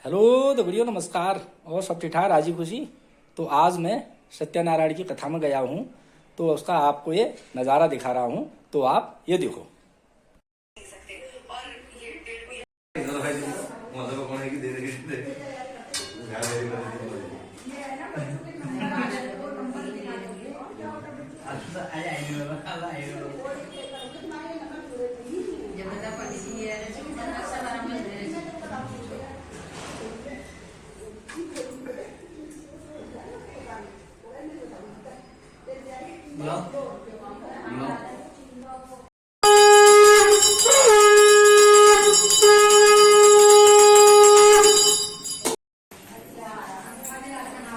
Hello दगड़ियों, नमस्कार। और सब ठीक ठाक, राजी खुशी। तो आज मैं सत्यनारायण की कथा में गया हूँ, तो उसका आपको ये नज़ारा दिखा रहा हूँ। तो आप ये देखो।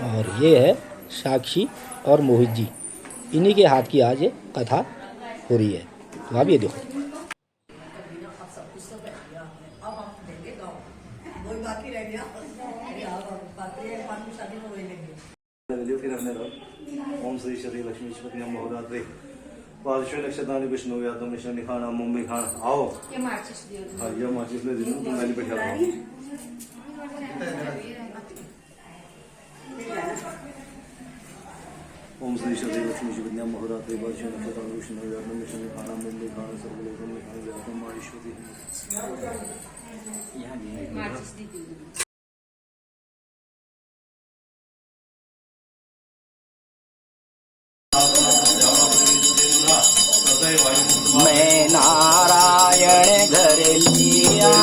और ये है साक्षी और मोहित जी, इन्हीं के हाथ की आज ये कथा हो रही है। तो आप ये देखो। फिर हमने ओम श्री श्री लक्ष्मी महोदात्रे पार्श्व नक्षत्रानि विष्णु यादव मिश्र निखाना मुंबई खान आओ ये माचिस ले दीजिए तो मैंने बैठा रहा ओम श्री श्री लक्ष्मी विद्या महोदात्रे पार्श्व नक्षत्रानि विष्णु यादव मिश्र निखाना मुंबई खान सर्वलोकम निखान यादव माहेश्वरी यहां माचिस दीजिए। मैं नारायण घर लिया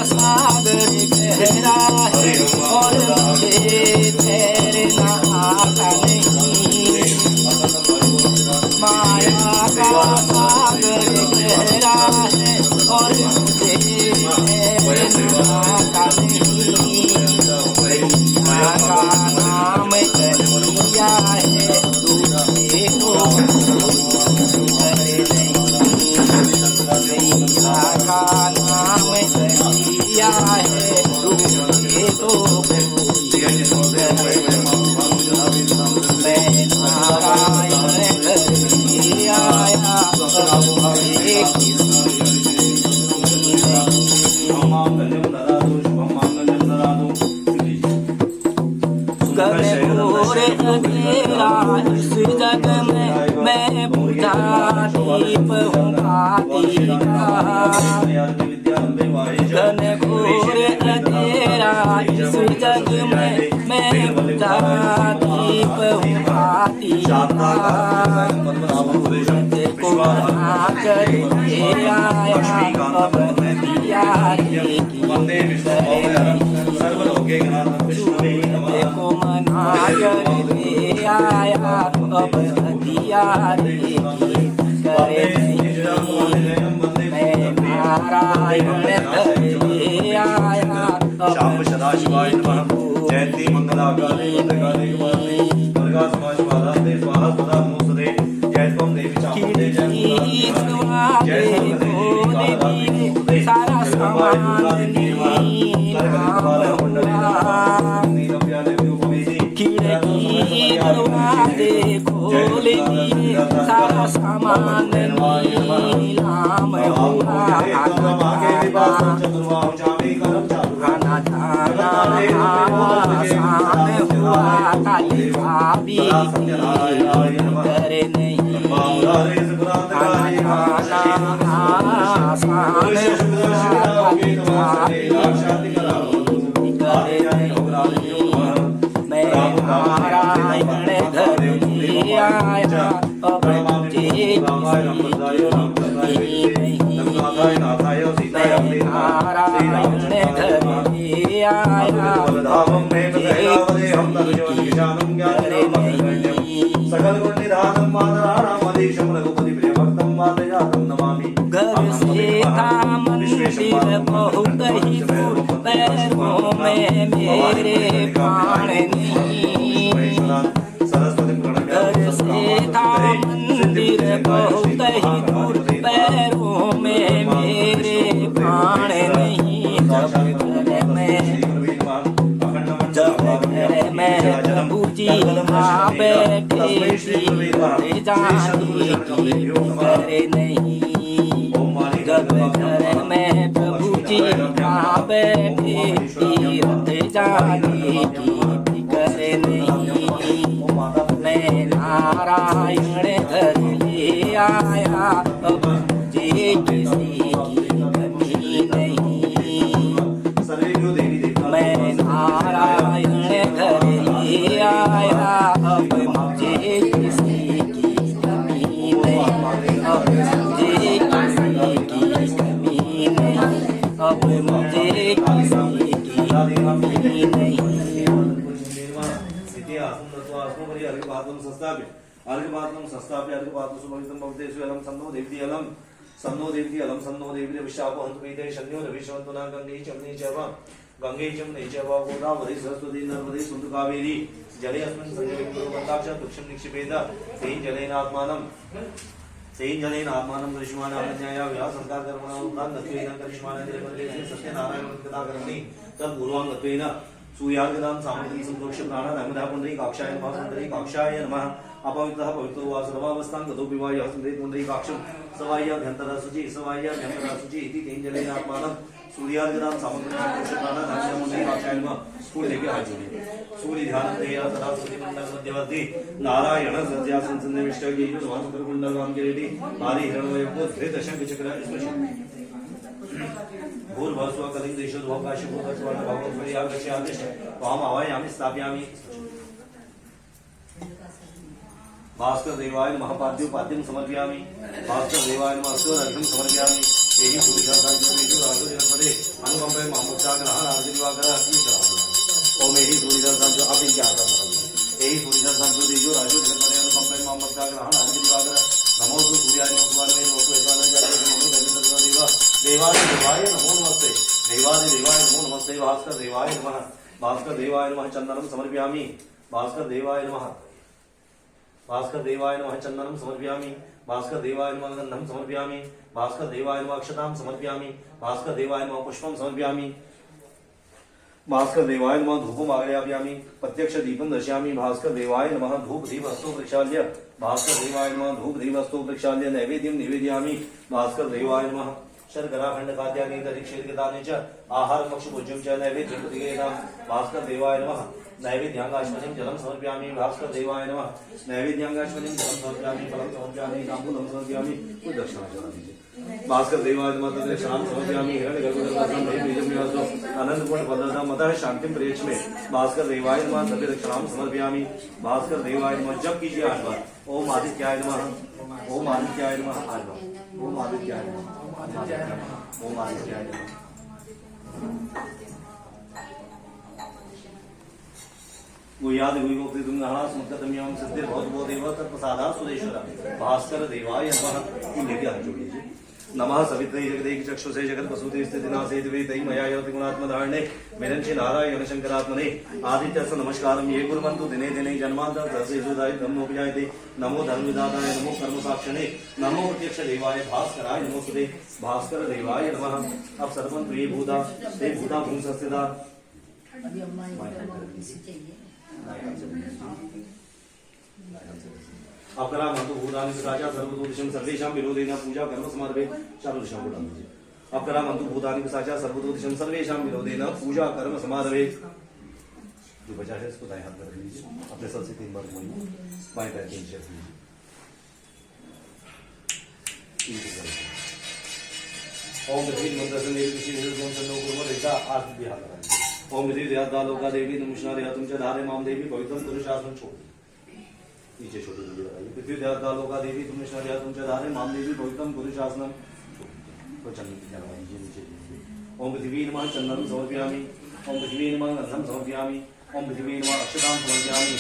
सागर गहरा है और मुझे तैरना आता नहीं। माया का सागर गहरा है और मुझे तैरना आता नहीं। मैया का नाम कन्हैया है, दूसरे को करे नहीं। मैया का नाम कन्हैया है, दूसरे तो मैं नारायण घर आया अंधेरा इस जग में मैं बुझा दीप हूँ भाती का। घन घोर अंधेरा इस जग में मैं बुझा दीप हूँ भाती का। को बना कर ले आया अब दिया को मना कर ले आया अब दिया करे मैं नारायण ले आया शाम सदाशिवाय नमः जयंती मंगलाकाले मंगलाकाले दुर्गा समाज माता स्वाहा सदा नमोस्तुते जय त्वं देवी चामुंडे जय सारा सामान खिड़की दरवाजे खोल दिए, सारा सामान नीलाम हुआ। खाना खाना आसान हुआ, काली भाभी करे नहीं। खाना खाना आसान हुआ, काली भाभी करे नहीं। मैं नारायण घर आया अब मुझे नहीं। मैं नारायण घर आया सकल गुण निधानम मातराणाम अधीशम रघुपति प्रिय भक्तम वादयातम नमामि। घर से था मंदिर मंदिर बहुत ही दूर, पैरों में मेरे प्राण नहीं। घर से था मंदिर बहुत ही दूर, पैरों में मेरे प्राण नहीं। जब घर में प्रभु जी माँ बैठे थी, जाने की फिक्र नहीं। जब घर में प्रभु जी माँ बैठे थी, जाने की फिक्र नहीं। मैं नारायण घर ले आया, अब मुझे किसी की कमी नहीं। मैं नारायण घर ले आया, अब मुझे किसी की कमी नहीं। अब मुझे किसी की कमी नहीं। अब मुझे किसी की कमी नहीं। अर्घपात्रं संस्थाप्य अर्घपात्रं सुभवितं भवते सुयलं सन्नो देवी अलम सन्नो देवी अलम सन्नो देवी विशाखो हंत प्रीते शन्यो रविश्वंतो न गंगे चमनी चव गंगे चमनी चव गोदावरी सरस्वती नर्मदे सिंधु कावेरी जले अस्मिन् संजय गुरु गंगाक्ष तुक्षं निक्षिपेत तेन जलेन आत्मानं दृश्यमानान्याय व्यास संस्कार कर्मणां उदान नत्वेन करिष्माणां निर्मले सत्यनारायण कथा कर्मणि तद गुरुवांगत्वेन सूर्यार्घदान सामग्री संतोष प्राणायामदा पुंडरीकाक्षाय नमः पुंडरीकाक्षाय नमः अपवित्रः पवित्रो वा सर्वावस्थां गतो विवाहः सुंदरी पुंडरीकाक्षं सवाह्याभ्यन्तरः शुचि सवाह्याभ्यन्तरः शुचि इति तेन जलेन आत्मानं सूर्यार्घदान सामग्री संतोष प्राणायामदा पुंडरीकाक्षाय नमः फूल लेके हाथ जोड़िए। सूर्य ध्यान देया सदा सूर्य मंडल मध्यवर्ती नारायण सत्यासन सन्निविष्ट येजो समासुकर कुंडल वाम किरीटी आदि हिरण्मय को धृत शंख चक्र स्पर्श भूर्भुवस्व कलिंग देशो द्वकाश भूतस्वर्ण भगवत्वरि आगच्छादिष्ट वाम आवायामि स्थापयामि। भास्कर देवाय नमः पाद्योपाद्यं समर्पयामि। भास्कर देवाय नमः अस्वरघ्नं समर्पयामि। एहि सूर्यदासांजो राजो जनपदे अनुकंपे मामुक्ताग्रहण आर्जनिवाकर अस्मि च ओम एहि सूर्यदासांजो अब इनके आकर एहि सूर्यदासांजो देजो राजो जनपदे अनुकंपे मामुक्ताग्रहण आर्जनिवाकर नमो सूर्याय नमो स्वामे नमो स्वामे जाते नमो धन्य देवा देवाय देवाय नमो नमस्ते देवाय देवाय नमो नमस्ते। भास्कर देवाय नमः भास्कर देवाय नमः चंदनं समर्पयामि। भास्कर देवाय नमः भास्कर देवाय नमः चंदनं समर्पयामि। भास्कर देवाय नमः गंधं समर्पयामि। भास्कर देवाय नमः अक्षतां समर्पयामि। भास्कर देवाय नमः पुष्पं समर्पयामि। भास्कर देवाय नमः धूपम् आग्रयापयामि। प्रत्यक्ष दीपं दर्शयामि। भास्कर देवाय नमः धूप दीप हस्तो प्रक्षाल्य भास्कर देवाय नमः धूप दीप हस्तो प्रक्षाल्य नैवेद्यं निवेदयामि। भास्कर देवाय नमः शर्कराखंड खाद्यानि दधिक्षेत्रदाने च आहार मक्ष भोज्यं च नैवेद्यं प्रतिगृह्णां। भास्कर देवाय नमः नैवेद्यांगाश्वजं जलं समर्पयामि। भास्कर देवाय नमः नैवेद्यांगाश्वजं जलं समर्पयामि। फलं समर्पयामि। ताम्बूलं समर्पयामि। कुछ दक्षिणा चला दीजिए। भास्कर देवाय नमः तदक्षणां समर्पयामि। हिरण्यगर्भोदरं देवीजम्यासो अनंतपूर्ण पददा मतः शांतिं प्रयच्छ। भास्कर देवाय नमः तदक्षणां समर्पयामि। भास्कर देवाय नमः जप कीजिए 8 बार। ओम आदित्याय नमः ओम आदित्याय नमः 8 बार। ओम आदित्याय नमः ओम आदित्याय नमः। गुह्यादि गुह्योक्ति दुंगहणा स्मृततम्यं सिद्धिर भवतो देव तत्प्रसादा सुरेश्वर। भास्कर देवाय नमः लेके हाथ जोड़ लीजिए। नमः सवित्रै जगदेक चक्षुषे जगत्प्रसूते स्थितिनाशे दिवे तै मया योति गुणात्मधारणे विरंचि नारायण शंकरात्मने आदित्यस्य नमस्कारं ये कुर्वन्तु दिने दिने जन्मान्तरं तस्यैषुदाय ब्रह्मोपजायते। नमो धर्मविदाताय नमो कर्मसाक्षिणे नमो प्रत्यक्ष देवाय भास्कराय नमोस्तुते। भास्कर देवाय नमः। अब सर्वं प्रिय भूता ते भूता भूंसस्थिता अभी अम्मा किसी चाहिए अपरा मंतु भूतानि पिशाचा सर्वदोषं सर्वेषां विरोधेन पूजा कर्म समर्पे चारों दिशाओं को डाल दीजिए। अपरा मंतु भूतानि पिशाचा सर्वदोषं सर्वेषां विरोधेन पूजा कर्म समर्पे। जो बचा है इसको दाएं हाथ में रख लीजिए। अपने सर से 3 बार घुमाइए। बाएं पैर के नीचे रख लीजिए। ओम गति मंत्र से मेरी किसी निर्गुण से नो गुरु रेखा आज भी हाथ लगाइए। ओम विधि ध्याता लोका देवी नमुष्णा ध्यातुम च धारे माम देवी पवित्रं पुरुषासन छोड़ नीचे छोटी नीचे लगाइए। पृथ्वी ध्याता लोका देवी नमुष्णा ध्यातुम च धारे माम देवी पवित्रं पुरुषासनम तो चंदन की लगाइए नीचे नीचे। ओम पृथ्वी नमः चंदनं समर्पयामि। ओम पृथ्वी नमः गंधं समर्पयामि। ओम पृथ्वी नमः अक्षतां समर्पयामि।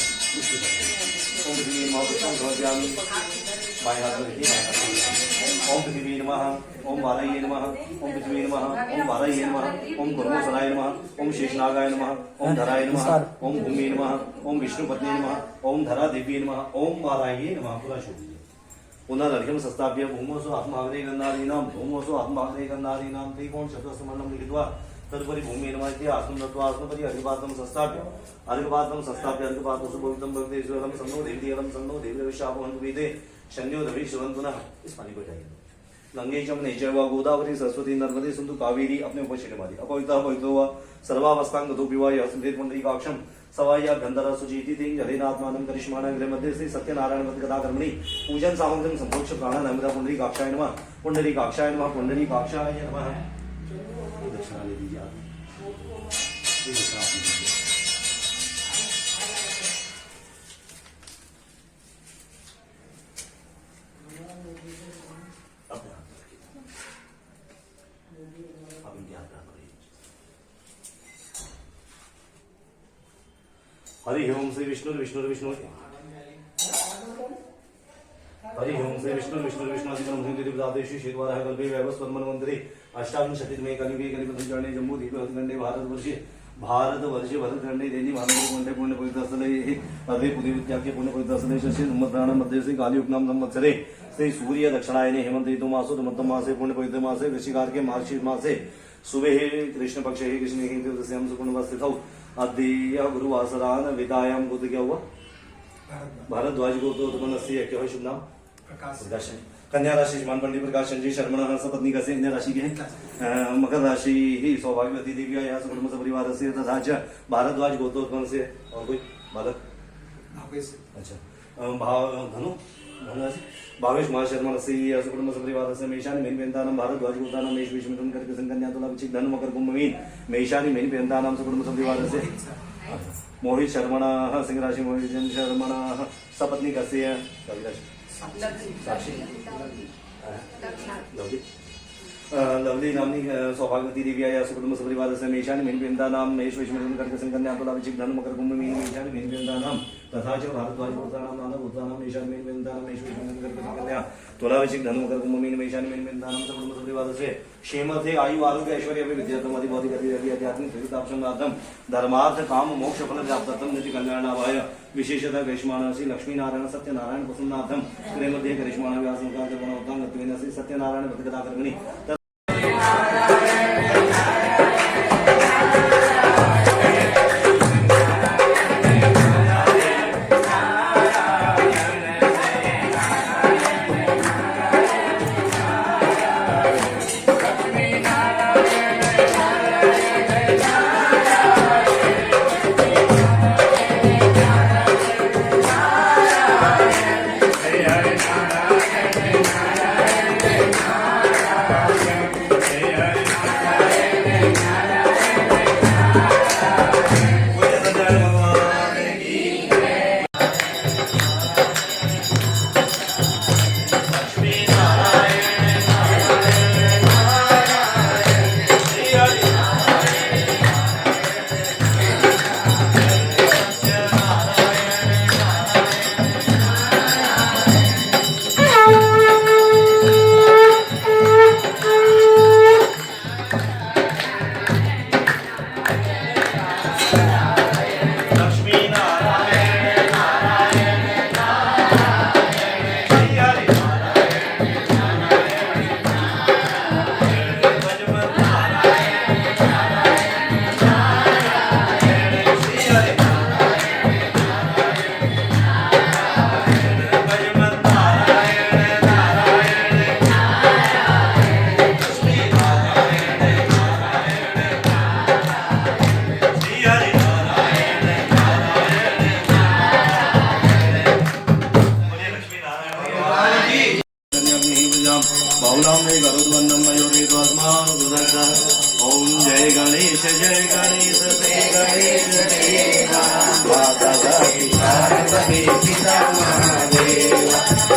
ओम पृथ्वी नमः पुष्पं समर्पयामि। बाएं हाथ में रखिए, बाएं हाथ में रखिए। ओम पृथ्वी नमः, ओम वाराह्ये नमः, ओम पृथ्वी नमः, ओम वाराह्ये नमः, ओम कुर्मसराय नमः, ओम शेषनागाय नमः, ओम धराय नमः, ओम भूमि नमः, ओम विष्णुपत्नी नमः, ओम धरा देवी नमः, ओम वाराह्ये नमः। पूरा शुभ पुनर्घ्यम संस्थाप्य भूमोसो आत्माग्रे गन्धादीनां भूमोसो आत्माग्रे गन्धादीनां त्रिकोण चतुस्मरणं लिखित्वा तदुपरि भूमि नमः इति आसनं दत्वा आसनोपरि अर्घ्यपात्रं संस्थाप्य सुभोगितं भवते ईश्वरं सन्नो देवीरं सन्नो देवीरविशापवन्तु वेदे शन्यो दवि शिवन्तु नः। इस पानी को जाइए गंगे जमुने चैव गोदावरी सरस्वती नर्मदे सिंधु कावेरी अपने ऊपर छिड़के मारी अपवित्रः पवित्रो वा सर्वावस्थां गतो विवाह स्मृत पुंडरीकाक्षं सवाया गंधर्व सुचीति तिंग जलेनात्मानं करिष्माणं गृह मध्ये श्री सत्यनारायण व्रत कथा कर्मणि पूजन सामग्रीं संप्रोक्ष प्राणान् अमृता पुंडरीकाक्षाय नमः। पुंडरीकाक्षाय नमः। पुंडरीकाक्षाय नमः। दक्षिणा ले दीजिए आप। दक्षिणा आप दीजिए। अपने हाथ में रखिए। आप इनके हाथ में रखिए। हरि ओम श्री विष्णु विष्णु विष्णु हरि ओम श्री विष्णु विष्णु विष्णु अधिक्रम शेद्वारा कल्पे वैवस्वन्मन्वन्तरे अष्टाविंशतितमे कलियुगे कलिपतिचरणे जम्बू दीपे हरिखण्डे भारतवर्षे भरतखण्डे देनी भानुमण्डे पुण्य पवित्रस्थले अद्वै पुदित्याख्ये पुण्य पवित्रस्थले शशि संवत्सराणां मध्ये श्री कालियुग्नां संवत्सरे श्री सूर्य दक्षिणायने हेमन्त ऋतु मासो धूमत्तम मासे पुण्य पवित्र मासे वृश्चिकार्के मार्गशीर्ष मासे सुबह कृष्ण पक्षे कृष्ण दिवस्यां सुपुण्यवस्थितौ अद्य गुरुवासरान् विदायां गोत्र क्या हुआ भारद्वाज गोत्रोत्पन्नस्य क्या है शुभ नाम प्रकाश। कन्या राशि मान पंडित प्रकाश जी शर्मण सपत्नी का से अन्य राशि के हैं मकर राशि ही सौभाग्यवती देवी यहाँ से कुटुंब परिवार से तथा भारद्वाज गोत्रोत्पन्न से और कोई बालक अच्छा धनु धनुराशि भावेश महाशर्मा से कुटुंब परिवार से मेषानी मेन पेंतानाम भारद्वाज गोत्रानाम मेष विष मिथुन करके संकन्या तुला वृश्चिक धनु मकर कुंभ मीन मेषानी मेन पेंतानाम से कुटुंब परिवार से मोहित शर्मणा सिंह राशि मोहित शर्मणा सपत्नी का से लवली नामनी सौभाग्यवती देवी आया सुकुटुंब परिवार से मेषानी मेन पेंदा नाम मेष विष मिथुन करके संकन्या तुला वृश्चिक धनु मकर कुंभ मीन मेषानी मेन पेंदा नाम तथा च भारद्वाज गोत्रानाम नाना गोत्रानाम मेषानी मेन पेंदा नाम मेष विष मिथुन करके संकन्या तुला वृश्चिक धनु मकर कुंभ मीन मेषानी मेन पेंदा नाम सुकुटुंब परिवार से क्षेमथे आयु आरोग्य ऐश्वर्य विद्यार्थम अधिभौतिक आध्यात्मिक त्रिविधाप्संगार्थम धर्मार्थ काम मोक्ष फल प्राप्तम नित्य कल्याणाय विशेषतः ग्रीष्माणसी लक्ष्मीनारायण सत्यनारायण प्रसन्नार्थम मध्ये ग्रीष्माण व्यासंकार श्री सत्यनारायण व्रत कथा कर्मणि ओम जय गणेश जय गणेश जय गणेश माता गणपति पिता महादेव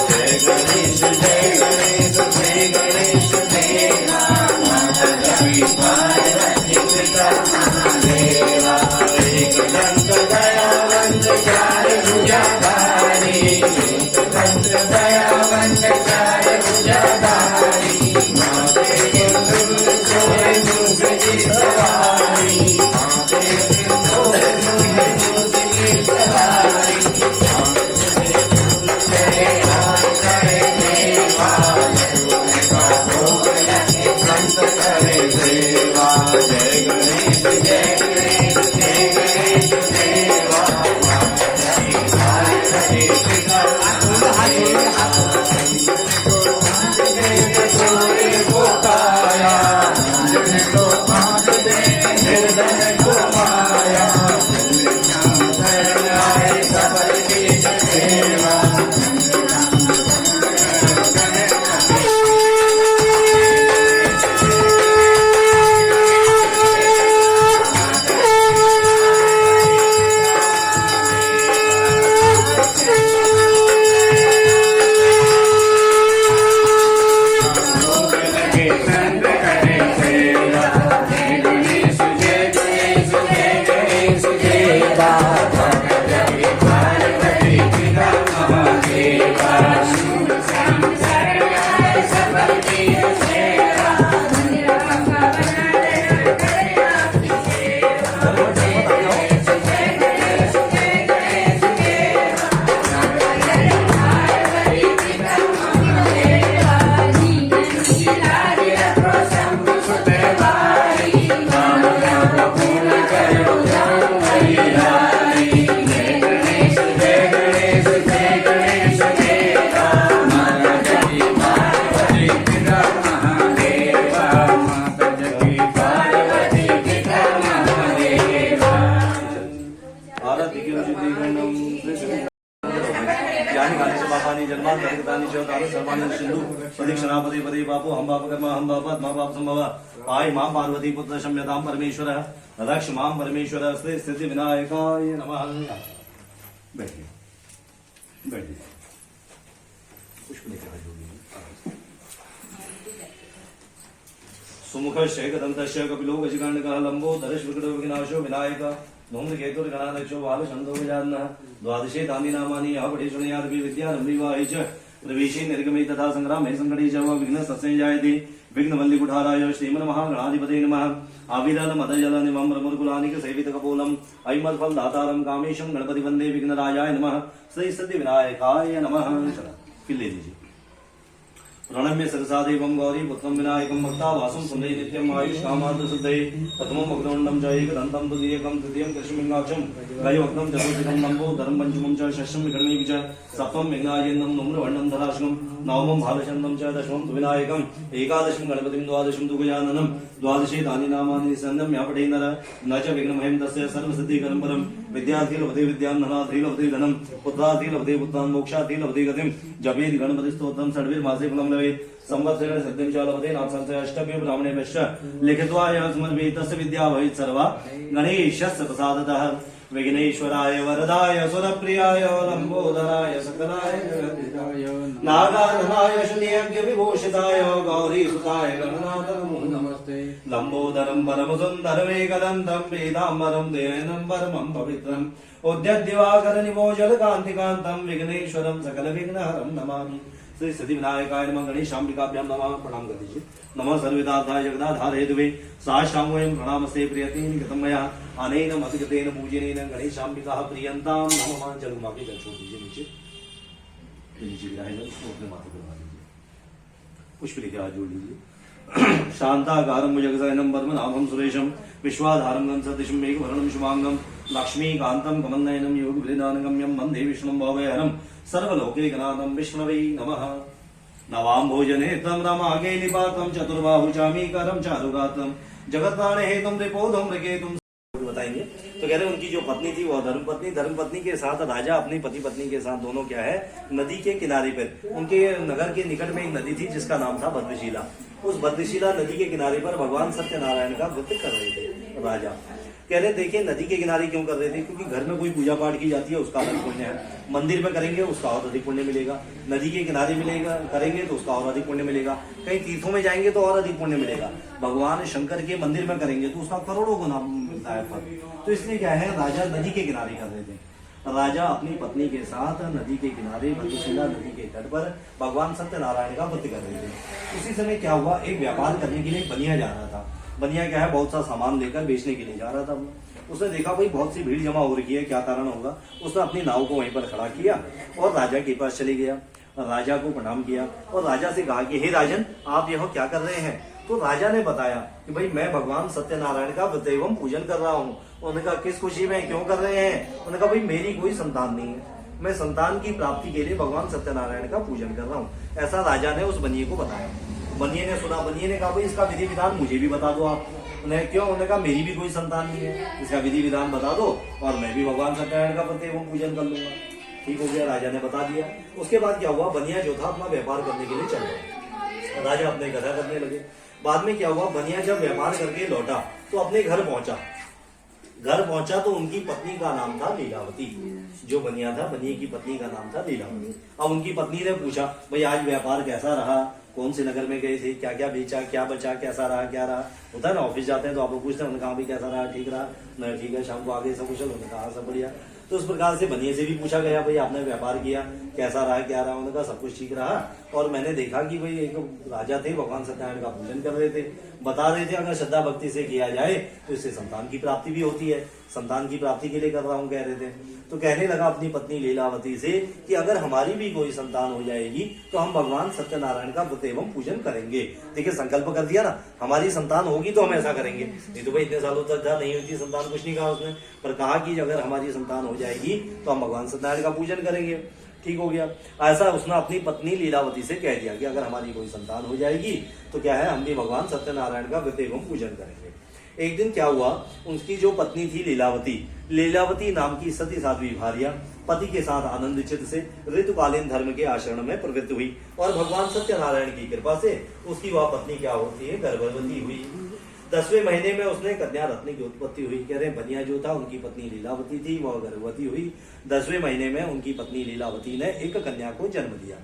जय गणेश जय गणेश जय गणेश देवा माता गणपति पिता महादेव एक दंत प्रदीक्षणापति पदे पापो हम पाप कर्म हम पाप मा पाप संभव आय मां पार्वती पुत्र शम्यतां परमेश्वर रक्ष मां परमेश्वर स्थिति सिद्धि विनायकाय नमः। बैठिए बैठिए पुष्प लेकर सुमुख शैकदंत कपिलो गजगंडकः लंबो दर्श विकटो विघ्नाशो विनायक धूम्रकेतुर्गणाध्यक्षो बालचंदो गजाननः द्वादशे तानि नामानि यः पठे शृणुयादपि विद्यारम्भिवाहि च प्रवेशे निर्गमे तथा संग्रामे संकटे च विघ्न सत्संजायते विघ्नवल्लिकुठाराय श्रीमन्महागणाधिपते नमः। आविरल मदजल निमं रमुर्कुलानिक सेवित कपोलम ऐमत्फल दातारम कामेशम गणपति वंदे विघ्नराजाय नमः। श्री सिद्धि विनायकाय नमः। फिर ले लीजिए। प्रणम्य सरसा देवं गौरी पुत्रं विनायकं भक्तावासं सुन्दे नित्यं आयुष कामार्थ सिद्धये प्रथमं भक्तवंदं च एकदन्तं द्वितीयकं तृतीयं कृष्णलिंगाक्षं गजवक्त्रं चतुर्थकं लम्बोदरं पंचमं च षष्ठं विक्रमेऽपि च सप्तमं मेघनायन्दं नम्रवर्णं धराशकं नवमं भालचन्दं च दशमं तु विनायकं एकादशं गणपतिं द्वादशं तु गजाननं द्वादशे तानि नामानि सन्नं या पठे नर न च विघ्नमयं तस्य सर्वसिद्धिकरं परं विद्यार्थी लभते विद्यां धनार्थी लभते धनं पुत्रार्थी लभते पुत्रान् मोक्षार्थी लभते गतिं जपेत् गणपति स्तोत्रं षड्भिर्मासे फलं लभेत् संवत्सरेण सिद्धिं च लभते नाथसंशय अष्टभ्यो ब्राह्मणेभ्यश्च लिखित्वा यः समर्पयेत् तस्य विद्या भवेत् सर्वा गणेशस्य प्रसादतः। विघ्नेश्वराय वरदाय सुरप्रियाय लंबोदराय सकलाय नागाननाय शून्यज्ञ विभूषिताय गौरीसुताय गणनाथ नमो नमस्ते। लंबोदरं परमसुन्दरमेकदन्तं पीताम्बरं देवनं परमं पवित्रम् उद्यद्दिवाकर निमोजल कान्तिकान्तं विघ्नेश्वरं सकल विघ्नहरं नमामि। श्री सिद्धि विनायकाय नमः। गणेशाम्बिकाभ्यां नमः। प्रणाम कर दीजिए। नमः सर्वविदार्थाय जगदाधार हेतुवे साष्टांगोऽयं प्रणामस्ते प्रियतेन गतं मया अनेन मतिगतेन पूजनेन गणेशाम्बिकाः प्रियन्तां नमः। चलो माफी कर छोड़ दीजिए नीचे नीचे विराजमान उसको अपने माथे पर मार लीजिए। पुष्प लेकर हाथ जोड़ लीजिए। शांताकारं भुजगशयनं पद्मनाभं सुरेशं विश्वाधारं गंसदृशं मेघवर्णं शुभांगं लक्ष्मीकान्तं कमलनयनं योगविधानगम्यं वन्दे विष्णुं भवभयहरं सर्वलोकैकनाथं विष्णवे नमः। नवां भोजने तं रमागे निपातं चतुर्बाहुचामीकरं चारुगात्रं जगत्प्राणे हेतुं रिपोधुं मृगेतुं बताएंगे। तो कह रहे उनकी जो पत्नी थी वो धर्मपत्नी के साथ राजा अपनी पति पत्नी के साथ दोनों क्या है नदी के किनारे पर उनके नगर के निकट में एक नदी थी जिसका नाम था भद्रशिला। उस भद्रशिला नदी के किनारे पर भगवान सत्यनारायण का व्रत कर रहे थे राजा। कह रहे देखिए नदी के किनारे क्यों कर रहे थे क्योंकि घर में कोई पूजा पाठ की जाती है उसका अलग पुण्य है, मंदिर में करेंगे उसका और अधिक पुण्य मिलेगा, नदी के किनारे मिलेगा करेंगे तो उसका और अधिक पुण्य मिलेगा, कहीं तीर्थों में जाएंगे तो और अधिक पुण्य मिलेगा, भगवान शंकर के मंदिर में करेंगे तो उसका करोड़ों गुना मिलता है फल। तो इसलिए क्या है राजा नदी के किनारे कर रहे थे। राजा अपनी पत्नी के साथ नदी के किनारे भद्रशिला नदी के तट पर भगवान सत्यनारायण का व्रत कर रहे थे। उसी समय क्या हुआ एक व्यापार करने के लिए बनिया जा रहा था। बनिया क्या है बहुत सा सामान लेकर बेचने के लिए जा रहा था। उसने देखा भाई बहुत सी भीड़ जमा हो रही है क्या कारण होगा। उसने अपनी नाव को वहीं पर खड़ा किया और राजा के पास चले गया। राजा को प्रणाम किया और राजा से कहा कि हे राजन आप यहाँ क्या कर रहे हैं। तो राजा ने बताया कि भाई मैं भगवान सत्यनारायण का व्रत एवं पूजन कर रहा हूँ। उन्होंने कहा किस खुशी में क्यों कर रहे हैं। उन्होंने कहा भाई मेरी कोई संतान नहीं है, मैं संतान की प्राप्ति के लिए भगवान सत्यनारायण का पूजन कर रहा हूँ। ऐसा राजा ने उस बनिए को बताया। बनिए ने सुना, बनिए ने कहा भाई इसका विधि विधान मुझे भी बता दो आप। उन्हें क्यों? उन्होंने कहा मेरी भी कोई संतान नहीं है, इसका विधि विधान बता दो और मैं भी भगवान सत्यनारायण का पति एवं पूजन कर लूंगा। ठीक हो गया, राजा ने बता दिया। उसके बाद क्या हुआ, बनिया जो था अपना व्यापार करने के लिए चल गया। राजा अपने कथा करने लगे। बाद में क्या हुआ, बनिया जब व्यापार करके लौटा तो अपने घर पहुंचा तो उनकी पत्नी का नाम था लीलावती। जो बनिया था, बनिए की पत्नी का नाम था लीलावती। अब उनकी पत्नी ने पूछा, भाई आज व्यापार कैसा रहा, कौन से नगर में गए थे, क्या क्या बेचा, क्या बचा, कैसा रहा, क्या रहा। होता है ना, ऑफिस जाते हैं तो आप लोग पूछते हैं, उन्होंने कहा भाई कैसा रहा, ठीक रहा, नहीं ठीक है, शाम को आगे सब कुशल, उन्होंने कहा सब बढ़िया। तो उस प्रकार से बनिए से भी पूछा गया, भाई आपने व्यापार किया, कैसा रहा, क्या रहा। उन्होंने कहा सब कुछ ठीक रहा, और मैंने देखा कि भाई एक राजा थे, भगवान सत्यनारायण का पूजन कर रहे थे, बता रहे थे अगर श्रद्धा भक्ति से किया जाए तो इससे संतान की प्राप्ति भी होती है, संतान की प्राप्ति के लिए कर रहा हूं, कह रहे थे। तो कहने लगा अपनी पत्नी लीलावती से कि अगर हमारी भी कोई संतान हो जाएगी तो हम भगवान सत्यनारायण का व्रत एवं पूजन करेंगे। देखिए संकल्प कर दिया ना, हमारी संतान होगी तो हम ऐसा करेंगे। नहीं तो भाई इतने सालों तक नहीं हुई थी संतान, कुछ नहीं कहा उसने, पर कहा कि अगर हमारी संतान हो जाएगी तो हम भगवान सत्यनारायण का पूजन करेंगे। ठीक हो गया। ऐसा उसने अपनी पत्नी लीलावती से कह दिया कि अगर हमारी कोई संतान हो जाएगी तो क्या है, हम भी भगवान सत्यनारायण का व्रत एवं पूजन करेंगे। एक दिन क्या हुआ, उनकी जो पत्नी थी लीलावती नाम की सती साध्वी भार्या पति के साथ आनंद चित्त से ऋतुकालीन धर्म के आचरण में प्रवृत्त हुई, और भगवान सत्यनारायण की कृपा से उसकी वह पत्नी क्या होती है, गर्भवती हुई। 10वें महीने में उसने कन्या रत्न की उत्पत्ति हुई। कह रहे बनिया जो था उनकी पत्नी लीलावती थी, वह गर्भवती हुई। 10वें महीने में उनकी पत्नी लीलावती ने एक कन्या को जन्म दिया।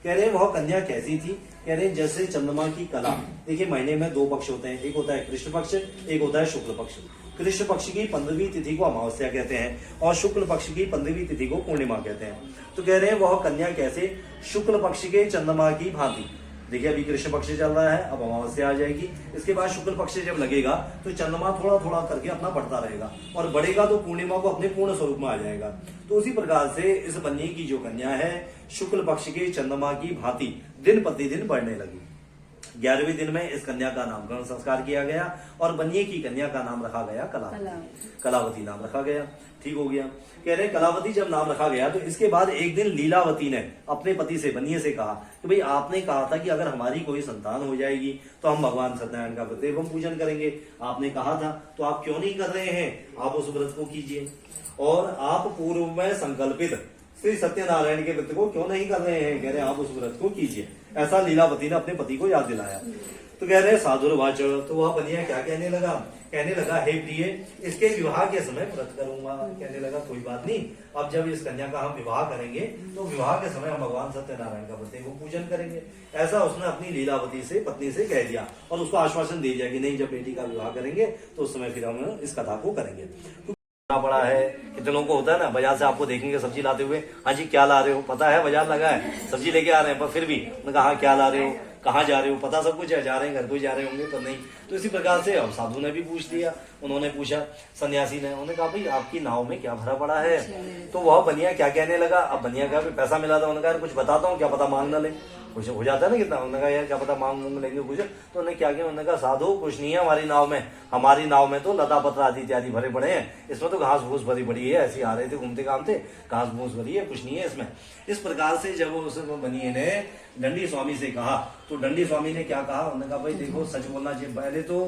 कह रहे वह कन्या कैसी थी, कह रहे जैसे चंद्रमा की कला। देखिए महीने में 2 पक्ष होते हैं, एक होता है कृष्ण पक्ष, एक होता है शुक्ल पक्ष। कृष्ण पक्ष की 15वीं तिथि को अमावस्या कहते हैं और शुक्ल पक्ष की 15वीं तिथि को पूर्णिमा कहते हैं। तो कह रहे हैं वह कन्या कैसे, शुक्ल पक्ष के चंद्रमा की भांति। देखिए अभी कृष्ण पक्ष चल रहा है, अब अमावस्या आ जाएगी, इसके बाद शुक्ल पक्ष जब लगेगा तो चंद्रमा थोड़ा थोड़ा करके अपना बढ़ता रहेगा और बढ़ेगा तो पूर्णिमा को अपने पूर्ण स्वरूप में आ जाएगा। तो उसी प्रकार से इस बनिए की जो कन्या है शुक्ल पक्ष के चंद्रमा की भांति दिन प्रतिदिन बढ़ने लगी। 11वें दिन में इस कन्या का नामकरण संस्कार किया गया और बनिए की कन्या का नाम रखा गया कलावती नाम रखा गया। ठीक हो गया। कह रहे कलावती जब नाम रखा गया तो इसके बाद एक दिन लीलावती ने अपने पति से बनिए से कहा कि भाई आपने कहा था कि अगर हमारी कोई संतान हो जाएगी तो हम भगवान सत्यनारायण का व्रत एवं पूजन करेंगे। आपने कहा था तो आप क्यों नहीं कर रहे हैं, आप उस व्रत को कीजिए और आप पूर्व में संकल्पित श्री सत्यनारायण के व्रत को क्यों नहीं कर रहे हैं। कह रहे आप उस व्रत को कीजिए। ऐसा लीलावती ने अपने पति को याद दिलाया। तो कह रहे साधुर्वाच, तो वह बनिया क्या कहने लगा, हे प्रिय इसके विवाह के समय व्रत करूंगा। कहने लगा कोई बात नहीं, अब जब इस कन्या का हम विवाह करेंगे तो विवाह के समय हम भगवान सत्यनारायण का व्रत को पूजन करेंगे। ऐसा उसने अपनी लीलावती से पत्नी से कह दिया और उसको आश्वासन दे दिया कि नहीं जब बेटी का विवाह करेंगे तो उस समय फिर हम इस कथा को करेंगे। पड़ा है कितने लोगों को होता है ना, बाजार से आपको देखेंगे सब्जी लाते हुए, हाँ जी क्या ला रहे हो, पता है बाजार लगा है सब्जी लेके आ रहे हैं, पर फिर भी उन्होंने कहा हाँ क्या ला रहे हो, कहाँ जा रहे हो, पता सब कुछ है, जा रहे हैं घर को जा रहे होंगे पर नहीं। तो इसी प्रकार से अब साधु ने भी पूछ लिया, उन्होंने पूछा सन्यासी ने, उन्होंने कहा भाई आपकी नाव में क्या भरा पड़ा है। तो वह बनिया क्या कहने लगा, अब बनिया का पैसा मिला था, उन्होंने कहा कुछ बताता हूँ क्या पता मांग ना ले, कुछ हो जाता है ना कितना। उन्होंने कहा यार क्या पता मांग लेंगे कुछ। तो उन्होंने क्या किया, उन्होंने कहा साधु कुछ नहीं है हमारी नाव में तो लता पत्र आदि इत्यादि भरे पड़े हैं, इसमें तो घास फूस भरी पड़ी है, ऐसे आ रहे थे घूमते काम थे, घास फूस भरी है, कुछ नहीं है इसमें। इस प्रकार से जब उस बनिए ने दंडी स्वामी से कहा तो दंडी स्वामी ने क्या कहा, उन्होंने कहा भाई देखो सच बोलना चाहिए, पहले तो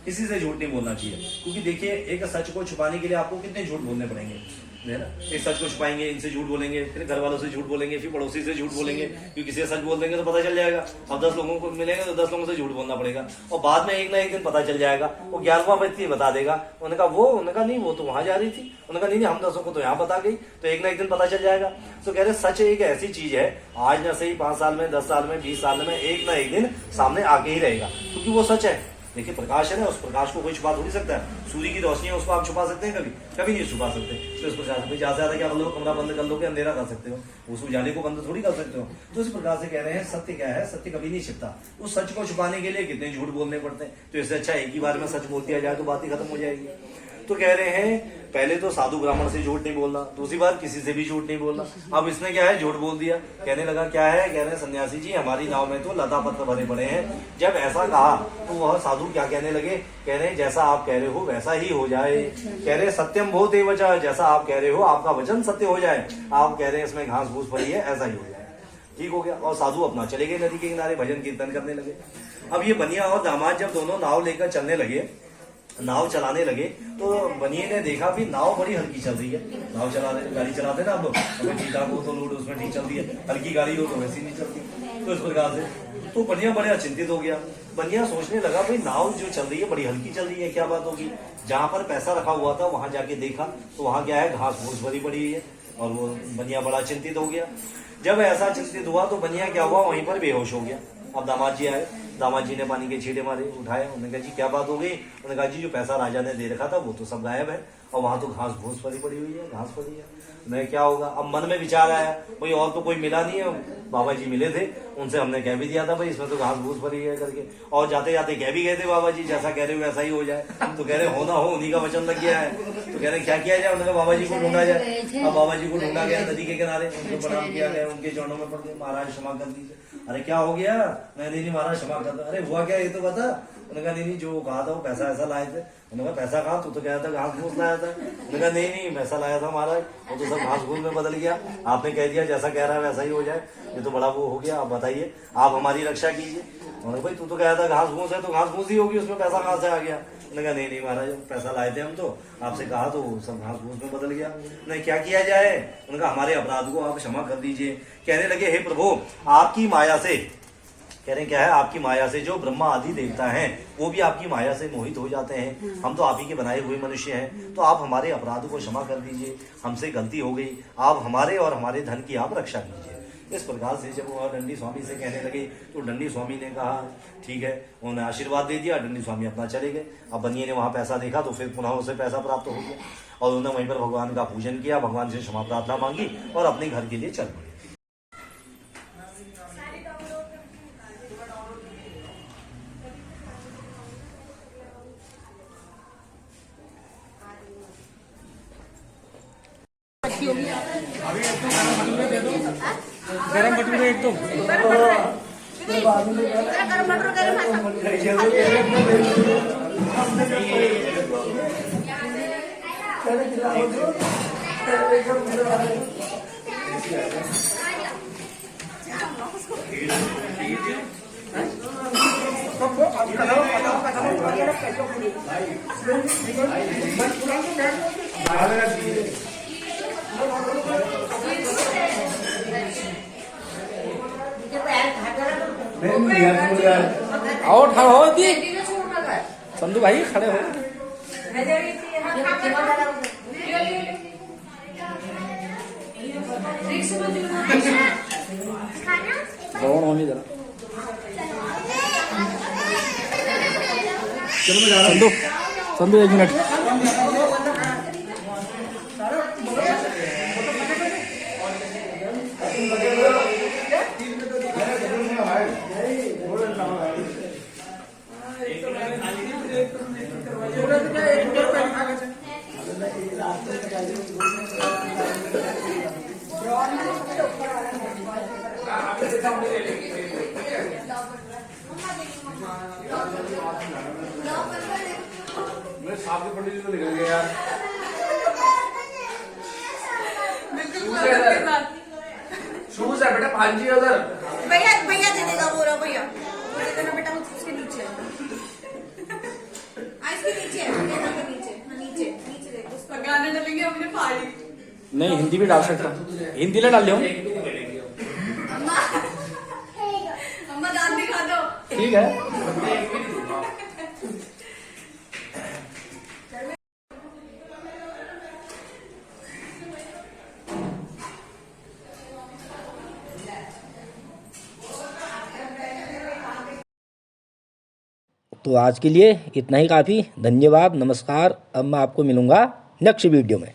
किसी से झूठ नहीं बोलना चाहिए, क्योंकि देखिए एक सच को छुपाने के लिए आपको कितने झूठ बोलने पड़ेंगे, है ना। एक सच को छुपाएंगे, इनसे झूठ बोलेंगे, फिर घर वालों से झूठ बोलेंगे, फिर पड़ोसी से झूठ बोलेंगे, क्योंकि किसी से सच बोल देंगे तो पता चल जाएगा। अब 10 लोगों को मिलेंगे तो 10 लोगों से झूठ बोलना पड़ेगा और बाद में एक ना एक दिन पता चल जाएगा, वो 11वां व्यक्ति बता देगा। उन्होंने कहा नहीं वो तो वहां जा रही थी, उन्होंने कहा नहीं हम 10 को तो यहाँ बता गई, तो एक ना एक दिन पता चल जाएगा। तो कह रहे सच एक ऐसी चीज है, आज न सही 5 साल में 10 साल में 20 साल में एक ना एक दिन सामने आके ही रहेगा, क्योंकि वो सच है। देखिए प्रकाश है ना, उस प्रकाश को कोई छुपा थोड़ी सकता है। सूर्य की रोशनी है उसको आप छुपा सकते हैं, कभी नहीं छुपा सकते। तो इस प्रकार से ज्यादा ज्यादा क्या कर लो, कमरा बंद कर लो कि अंधेरा कर सकते हो, उस उजाले को बंद थोड़ी कर सकते हो। तो इस प्रकार से कह रहे हैं सत्य क्या है, सत्य कभी नहीं छिपता। उस सच को छुपाने के लिए कितने झूठ बोलने पड़ते हैं, तो इससे अच्छा एक ही बार में सच बोल दिया जाए तो बात ही खत्म हो जाएगी। तो कह रहे हैं पहले तो साधु ब्राह्मण से झूठ नहीं बोलना, दूसरी बार किसी से भी झूठ नहीं बोलना। अब इसने क्या है झूठ बोल दिया। कहने लगा क्या है, कह रहे हैं सन्यासी जी हमारी नाव में तो लता पत्र भरे पड़े हैं। जब ऐसा कहा तो वह साधु क्या कहने लगे, कह रहे हैं जैसा आप कह रहे हो वैसा ही हो जाए। कह रहे सत्यम बहुत ही वजह, जैसा आप कह रहे हो आपका वचन सत्य हो जाए। आप कह रहे हैं इसमें घास फूस पड़ी है, ऐसा ही हो जाए। ठीक हो गया। और साधु अपना चले गए नदी के किनारे भजन कीर्तन करने लगे। अब ये बनिया और दामाद जब दोनों नाव लेकर चलने लगे नाव चलाने लगे तो बनिए ने देखा भी नाव बड़ी हल्की चल रही है। नाव चलाने गाड़ी चलाते ना आप लोग, अगर ठीक ठाक हो तो लोड उसमें ठीक चलती है, हल्की गाड़ी हो तो वैसी नहीं चलती। तो इस प्रकार से तो बनिया बड़ा चिंतित हो गया। बनिया सोचने लगा भाई नाव जो चल रही है बड़ी हल्की चल रही है, क्या बात होगी। जहां पर पैसा रखा हुआ था वहां जाके देखा तो वहां क्या है, घास फूस भरी पड़ी हुई है। और वो बनिया बड़ा चिंतित हो गया। जब ऐसा चिंतित हुआ तो बनिया क्या हुआ, वहीं पर बेहोश हो गया। अब दामाद जी आए, दामाद जी ने पानी के छींटे मारे, उठाया। उन्होंने कहा जी क्या बात हो गई। उन्होंने कहा जी जो पैसा राजा ने दे रखा था वो तो सब गायब है और वहां तो घास भूस भरी पड़ी हुई है, घास पड़ी है। मैं क्या होगा। अब मन में विचार आया, कोई और तो कोई मिला नहीं है, बाबा जी मिले थे, उनसे हमने कह भी दिया था भाई इसमें तो घास भूस भरी है करके। और जाते जाते कह भी गए थे बाबा जी जैसा कह रहे हो वैसा ही हो जाए। तो कह रहे हो ना हो, उन्हीं का वचन लग गया है। तो कह रहे क्या किया जाए। उन्होंने बाबा जी को ढूंढा जाए। अब बाबा जी को ढूंढा गया नदी के किनारे, उनको प्रणाम किया गया, उनके चरणों में पड़ गए, महाराज क्षमा कर दीजिए। अरे क्या हो गया। नहीं महाराज क्षमा कर दो। अरे हुआ क्या ये तो बता। उन्होंने कहा नहीं जो कहा था वो पैसा ऐसा लाए थे। उन्होंने कहा पैसा कहा, तू तो कह रहा था घास फूस लाया था। उन्होंने कहा नहीं पैसा लाया था महाराज, वो तो सब घास फूस में बदल गया। आपने कह दिया जैसा कह रहा है वैसा ही हो जाए, ये तो बड़ा वो हो गया। आप बताइए, आप हमारी रक्षा कीजिए। उन्होंने भाई तू तो कह रहा था घास फूस है तो घास फूस ही होगी, उसमें पैसा कहाँ से आ गया। उन्होंने कहा नहीं महाराज पैसा लाए थे हम तो, आपसे कहा तो सब घास फूस में बदल गया। उन्हें क्या किया जाए। उन्होंने कहा हमारे अपराध को आप क्षमा कर दीजिए। कहने लगे हे प्रभु आपकी माया से, कह रहे क्या है, आपकी माया से जो ब्रह्मा आदि देवता हैं वो भी आपकी माया से मोहित हो जाते हैं। हम तो आप ही के बनाए हुए मनुष्य हैं, तो आप हमारे अपराध को क्षमा कर दीजिए, हमसे गलती हो गई, आप हमारे और हमारे धन की आप रक्षा कीजिए। इस प्रकार से जब वह दंडी स्वामी से कहने लगे तो दंडी स्वामी ने कहा ठीक है, उन्होंने आशीर्वाद दे दिया। दंडी स्वामी अपना चले गए। अब बनिए ने वहां पैसा देखा तो फिर पुनः उसे पैसा प्राप्त हो गया और उन्होंने वहीं पर भगवान का पूजन किया, भगवान से क्षमा प्रार्थना मांगी और अपने घर के लिए चल पड़े। गरम भटूरे एक दो। आओ ठाड़ हो दी संधू भाई खड़े हो। जरा संधू संधू 1 मिनट। आपके पंडित जी तो निकल गए यार। शूज है बेटा 5 जी उधर। भैया भैया दे देगा वो रहा भैया, वो दे देना बेटा, उसके नीचे इसके नीचे है, नीचे नीचे नीचे देख, उस पर गाने डालेंगे अपने पहाड़ी। नहीं हिंदी भी डाल सकता, हिंदी ले डाल लो। अम्मा अम्मा दांत दिखा दो। ठीक है। तो आज के लिए इतना ही काफ़ी। धन्यवाद, नमस्कार। अब मैं आपको मिलूंगा नेक्स्ट वीडियो में।